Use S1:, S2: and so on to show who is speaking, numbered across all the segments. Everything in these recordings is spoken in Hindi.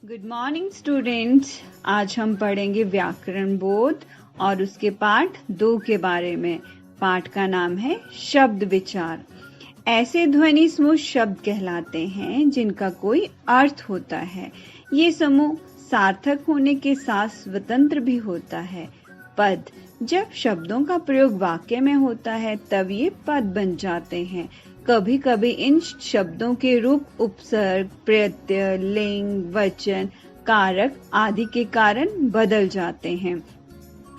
S1: Good morning students. आज हम पढ़ेंगे व्याकरण बोध और उसके पाठ 2 के बारे में। पाठ का नाम है शब्द विचार। ऐसे ध्वनि समूह शब्द कहलाते हैं जिनका कोई अर्थ होता है। ये समूह सार्थक होने के साथ स्वतंत्र भी होता है। पद, जब शब्दों का प्रयोग वाक्य में होता है तब ये पद बन जाते हैं। कभी कभी इन शब्दों के रूप उपसर्ग, प्रत्यय, लिंग, वचन, कारक आदि के कारण बदल जाते हैं।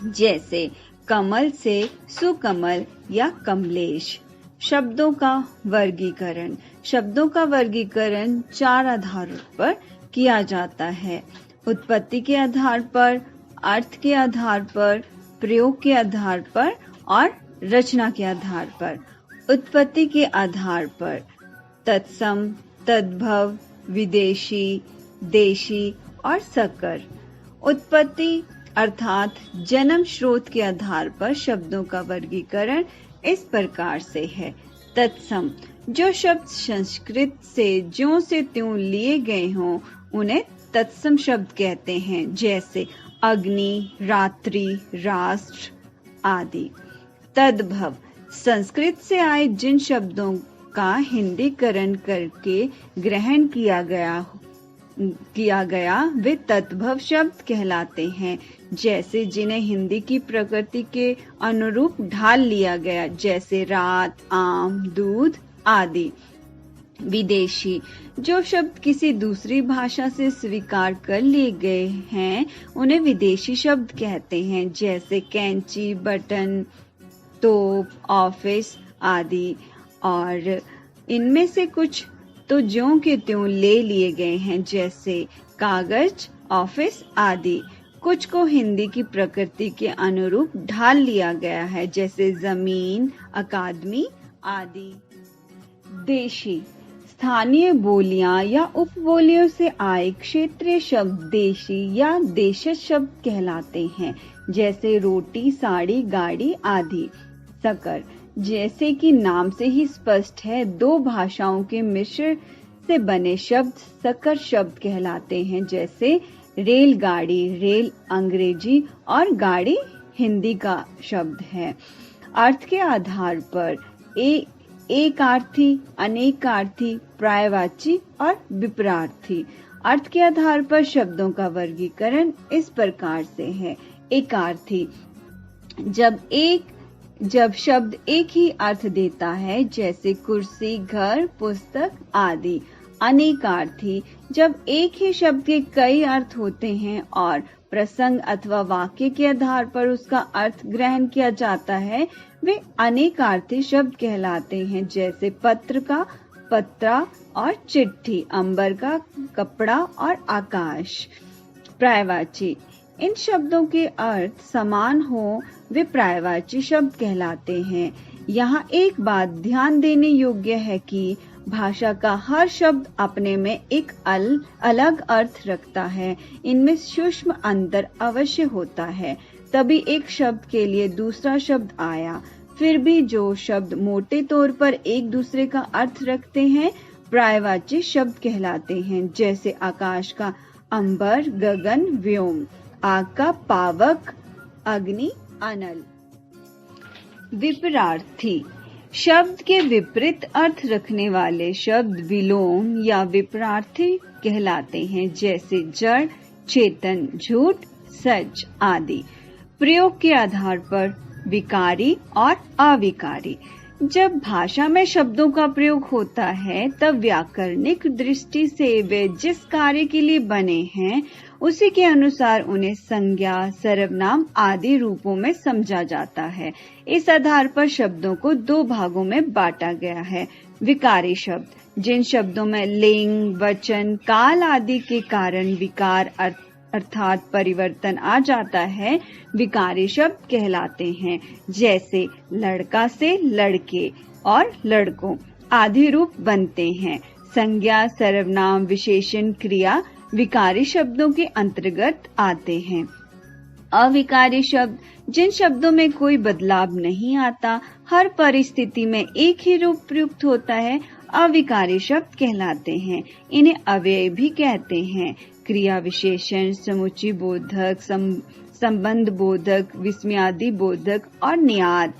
S1: जैसे कमल से सुकमल या कमलेश। शब्दों का वर्गीकरण। शब्दों का वर्गीकरण 4 आधारों पर किया जाता है। उत्पत्ति के आधार पर, अर्थ के आधार पर, प्रयोग के आधार पर और रचना के आधार पर। उत्पत्ति के आधार पर तत्सम, तद्भव, विदेशी, देशी और सकर। उत्पत्ति अर्थात जन्म स्रोत के आधार पर शब्दों का वर्गीकरण इस प्रकार से है। तत्सम, जो शब्द संस्कृत से ज्यों से त्यों लिए गए हों उन्हें तत्सम शब्द कहते हैं। जैसे अग्नि, रात्रि, राष्ट्र आदि। तद्भव, संस्कृत से आए जिन शब्दों का हिंदीकरण करके ग्रहण किया गया वे तद्भव शब्द कहलाते हैं। जैसे जिन्हें हिंदी की प्रकृति के अनुरूप ढाल लिया गया, जैसे रात, आम, दूध आदि। विदेशी, जो शब्द किसी दूसरी भाषा से स्वीकार कर लिए गए हैं उन्हें विदेशी शब्द कहते हैं। जैसे कैंची, बटन, तोप, ऑफिस आदि। और इनमें से कुछ तो ज्यों के त्यों ले लिए गए हैं, जैसे कागज, ऑफिस आदि। कुछ को हिंदी की प्रकृति के अनुरूप ढाल लिया गया है, जैसे जमीन, अकादमी आदि। देशी, स्थानीय बोलियां या उपबोलियों से आए क्षेत्रीय शब्द देशी या देशज शब्द कहलाते हैं। जैसे रोटी, साड़ी, गाड़ी आदि। सकर, जैसे कि नाम से ही स्पष्ट है, 2 भाषाओं के मिश्रण से बने शब्द सकर शब्द कहलाते हैं। जैसे रेलगाड़ी, रेल अंग्रेजी और गाड़ी हिंदी का शब्द है। अर्थ के आधार पर एकार्थी, अनेकार्थी, पर्यायवाची और विपरार्थी। अर्थ के आधार पर शब्दों का वर्गीकरण इस प्रकार से है। एकार्थी, जब शब्द एक ही अर्थ देता है, जैसे कुर्सी, घर, पुस्तक आदि। अनेकार्थी, जब एक ही शब्द के कई अर्थ होते हैं और प्रसंग अथवा वाक्य के आधार पर उसका अर्थ ग्रहण किया जाता है, वे अनेकार्थी शब्द कहलाते हैं। जैसे पत्र का पत्रा और चिट्ठी, अंबर का कपड़ा और आकाश। पर्यायवाची, इन शब्दों के अर्थ समान हो वे पर्यायवाची शब्द कहलाते हैं। यहाँ एक बात ध्यान देने योग्य है कि भाषा का हर शब्द अपने में एक अलग अर्थ रखता है। इनमें सूक्ष्म अंतर अवश्य होता है, तभी एक शब्द के लिए दूसरा शब्द आया। फिर भी जो शब्द मोटे तौर पर एक दूसरे का अर्थ रखते हैं पर्यायवाची शब्द कहलाते हैं। जैसे आकाश का अंबर, गगन, व्योम। आग का पावक, अग्नि, अनल। विपरार्थी, शब्द के विपरीत अर्थ रखने वाले शब्द विलोम या विपरार्थी कहलाते हैं। जैसे जड़, चेतन, झूठ, सच आदि। प्रयोग के आधार पर विकारी और अविकारी। जब भाषा में शब्दों का प्रयोग होता है तब व्याकरणिक दृष्टि से वे जिस कार्य के लिए बने हैं उसी के अनुसार उन्हें संज्ञा, सर्वनाम आदि रूपों में समझा जाता है। इस आधार पर शब्दों को 2 भागों में बांटा गया है। विकारी शब्द, जिन शब्दों में लिंग, वचन, काल आदि के कारण विकार अर्थात परिवर्तन आ जाता है, विकारी शब्द कहलाते हैं। जैसे लड़का से लड़के और लड़कों आदि रूप बनते हैं। संज्ञा, सर्वनाम, विशेषण, क्रिया विकारी शब्दों के अंतर्गत आते हैं। अविकारी शब्द, जिन शब्दों में कोई बदलाव नहीं आता, हर परिस्थिति में एक ही रूप प्रयुक्त होता है, अविकारी शब्द कहलाते हैं। इन्हें अव्यय भी कहते हैं। क्रिया विशेषण, समुच्चय बोधक, संबंध बोधक, विस्मयादि बोधक और नियात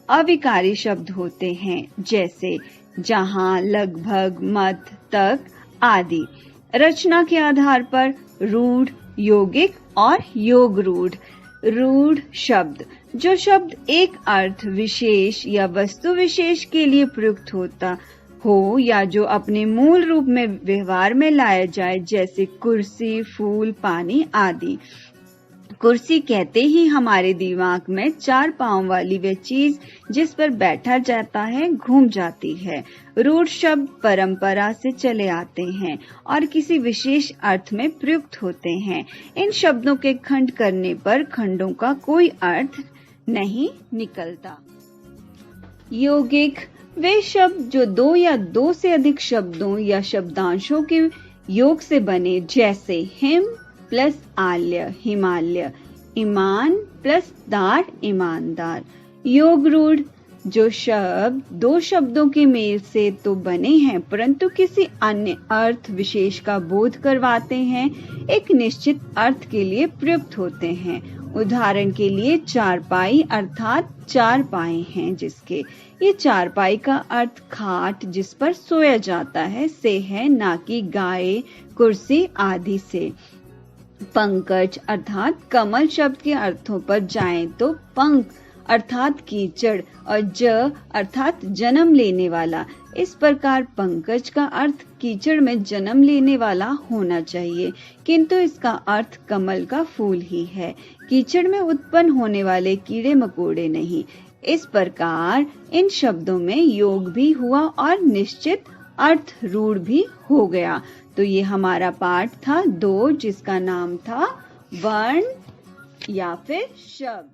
S1: अविकारी शब्द होते हैं, जैसे जहां, लगभग, मत, तक आदि। रचना के आधार पर रूढ़, यौगिक और योग रूढ़। रूढ़ शब्द, जो शब्द एक अर्थ विशेष या वस्तु विशेष के लिए प्रयुक्त होता हो या जो अपने मूल रूप में व्यवहार में लाया जाए, जैसे कुर्सी, फूल, पानी आदि। कुर्सी कहते ही हमारे दिमाग में 4 पांव वाली वह चीज जिस पर बैठा जाता है घूम जाती है। रूढ़ शब्द परंपरा से चले आते हैं और किसी विशेष अर्थ में प्रयुक्त होते हैं। इन शब्दों के खंड करने पर खंडों का कोई अर्थ नहीं निकलता। यौगिक, वे शब्द जो 2 या 2 से अधिक शब्दों या शब्दांशों के योग से बने, जैसे हिम प्लस आल्य, हिमालय, ईमान प्लस दार, ईमानदार। योग रूढ़, जो शब्द 2 शब्दों के मेल से तो बने हैं परंतु किसी अन्य अर्थ विशेष का बोध करवाते हैं, एक निश्चित अर्थ के लिए प्रयुक्त होते हैं। उदाहरण के लिए चारपाई अर्थात 4 पाए हैं जिसके। ये चारपाई का अर्थ खाट जिस पर सोया जाता है से है, ना कि गाय, कुर्सी आदि से। पंकज अर्थात कमल शब्द के अर्थों पर जाएं तो पंख अर्थात कीचड़ और ज अर्थात जन्म लेने वाला। इस प्रकार पंकज का अर्थ कीचड़ में जन्म लेने वाला होना चाहिए, किंतु इसका अर्थ कमल का फूल ही है, कीचड़ में उत्पन्न होने वाले कीड़े मकोड़े नहीं। इस प्रकार इन शब्दों में योग भी हुआ और निश्चित अर्थ रूढ़ भी हो गया। तो ये हमारा पाठ था 2, जिसका नाम था वर्ण या फिर शब्द।